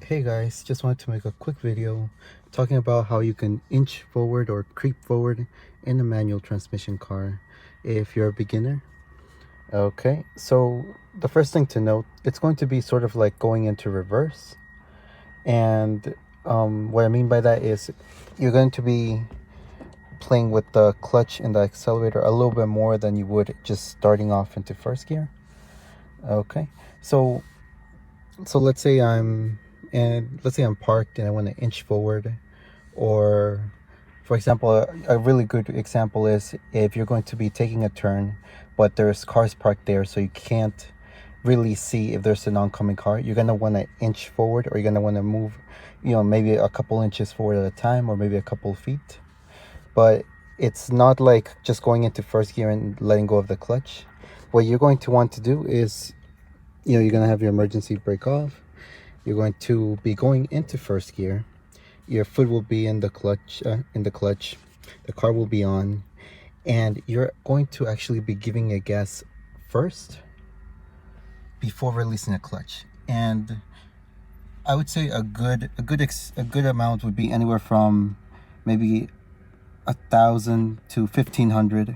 Hey guys, just wanted to make a quick video talking about how you can inch forward or creep forward in a manual transmission car if you're a beginner. Okay, so the first thing to note, it's going to be sort of like going into reverse. And what I mean by that is you're going to be playing with the clutch and the accelerator a little bit more than you would just starting off into first gear. Okay, so let's say I'm parked and I want to inch forward. Or for example, a really good example is if you're going to be taking a turn but there's cars parked there, so you can't really see if there's an oncoming car. You're going to want to inch forward, or you're going to want to move, maybe a couple inches forward at a time, or maybe a couple feet. But it's not like just going into first gear and letting go of the clutch. What you're going to want to do is, you're going to have your emergency brake off. You're going to be going into first gear. Your foot will be in the clutch. The car will be on, and you're going to actually be giving a gas first before releasing a clutch. And I would say a good amount would be anywhere from maybe 1,000 to 1,500.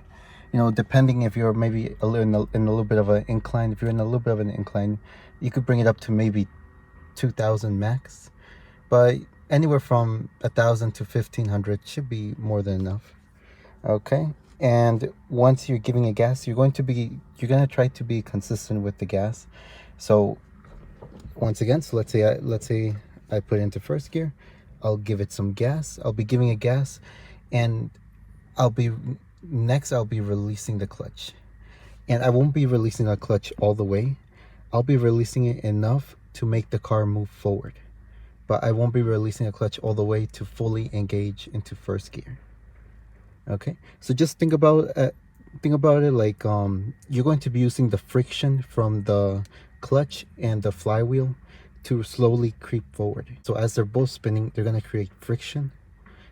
Depending if you're maybe in a little bit of an incline. If you're in a little bit of an incline, you could bring it up to maybe 2,000 max. But anywhere from 1,000 to 1,500 should be more than enough. Okay, and once you're giving a gas, you're going to try to be consistent with the gas. So once again, let's say I put it into first gear. I'll give it some gas. I'll be giving a gas, and I'll be releasing the clutch. And I won't be releasing the clutch all the way. I'll be releasing it enough to make the car move forward, but I won't be releasing the clutch all the way to fully engage into first gear. Okay, so just think about it like you're going to be using the friction from the clutch and the flywheel to slowly creep forward. So as they're both spinning, they're going to create friction,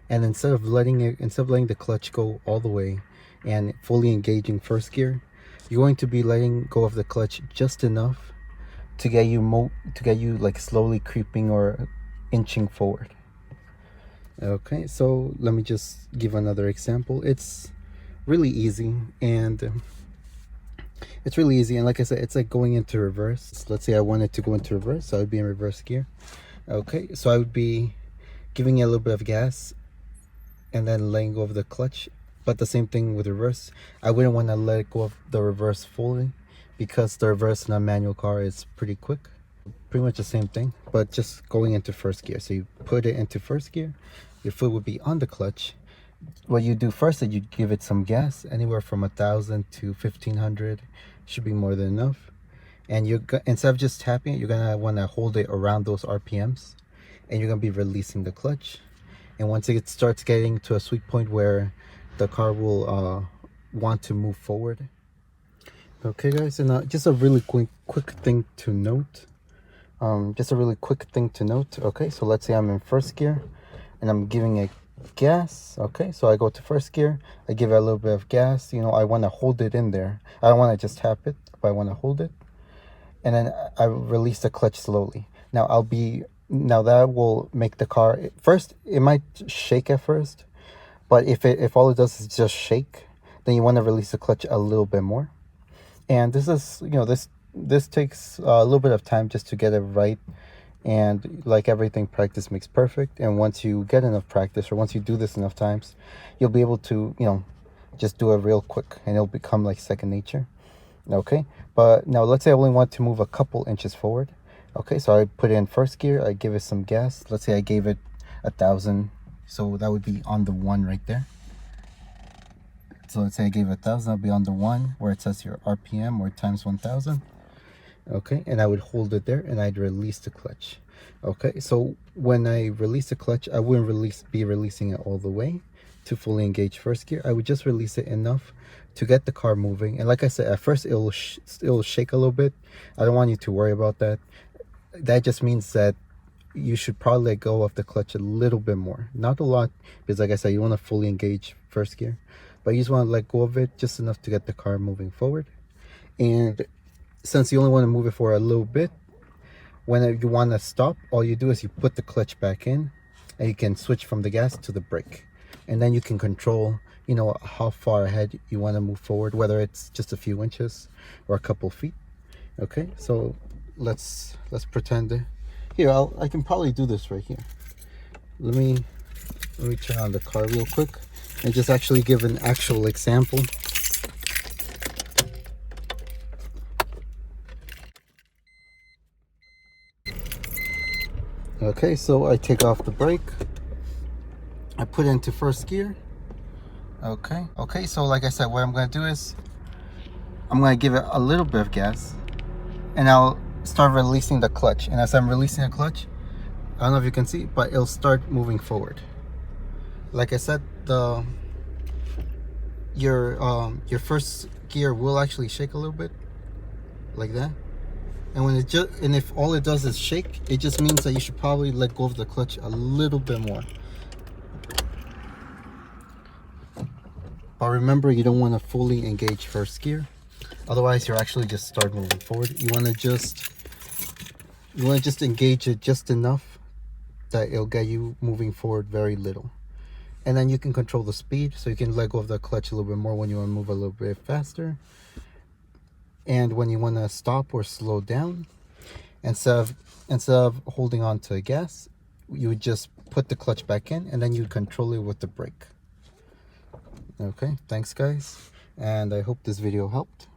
and instead of letting the clutch go all the way and fully engaging first gear, you're going to be letting go of the clutch just enough to get you like slowly creeping or inching forward. Okay, so let me just give another example. It's really easy, and like I said, it's like going into reverse. Let's say I wanted to go into reverse, so I would be in reverse gear. Okay, so I would be giving it a little bit of gas and then letting go of the clutch. But the same thing with reverse. I wouldn't want to let go of the reverse fully, because the reverse in a manual car is pretty quick. Pretty much the same thing, but just going into first gear. So you put it into first gear, your foot would be on the clutch. What you do first is you give it some gas, anywhere from 1,000 to 1,500 should be more than enough. And instead of just tapping it, you're gonna want to hold it around those RPMs, and you're gonna be releasing the clutch. And once it starts getting to a sweet point where the car will want to move forward. Okay guys, and just a really quick thing to note. Okay, so let's say I'm in first gear and I'm giving it gas. Okay, so I go to first gear, I give it a little bit of gas. I want to hold it in there. I don't want to just tap it, but I want to hold it, and then I release the clutch slowly. Now that will make the car, first it might shake at first, but if all it does is just shake, then you want to release the clutch a little bit more. And this takes a little bit of time just to get it right. And like everything, practice makes perfect. And once you get enough practice, or once you do this enough times, you'll be able to just do it real quick, and it'll become like second nature. Okay, but now let's say I only want to move a couple inches forward. Okay, so I put it in first gear, I give it some gas. Let's say I gave it 1,000, so that would be on the 1 right there. So let's say I gave 1,000, I'll be on the 1 where it says your RPM, or times 1,000. Okay, and I would hold it there, and I'd release the clutch. Okay, so when I release the clutch, I wouldn't be releasing it all the way to fully engage first gear. I would just release it enough to get the car moving. And like I said, at first it'll shake a little bit. I don't want you to worry about that. That just means that you should probably let go of the clutch a little bit more, not a lot, because like I said, you want to fully engage first gear, but you just want to let go of it just enough to get the car moving forward. And since you only want to move it for a little bit, When you want to stop, all you do is you put the clutch back in, and you can switch from the gas to the brake, and then you can control, you know, how far ahead you want to move forward, whether it's just a few inches or a couple feet. Okay, so let's pretend here. I can probably do this right here. Let me turn on the car real quick and just actually give an actual example. Okay, so I take off the brake, I put it into first gear. Okay, so like I said, what I'm going to do is I'm going to give it a little bit of gas, and I'll start releasing the clutch. And as I'm releasing the clutch, I don't know if you can see, but it'll start moving forward. Like I said, your first gear will actually shake a little bit, like that. And if all it does is shake, it just means that you should probably let go of the clutch a little bit more. But remember, you don't want to fully engage first gear, otherwise you'll actually just start moving forward. You want to just engage it just enough that it'll get you moving forward very little. And then you can control the speed, so you can let go of the clutch a little bit more when you want to move a little bit faster. And when you want to stop or slow down, instead of holding on to the gas, you would just put the clutch back in, and then you control it with the brake. Okay, thanks guys, and I hope this video helped.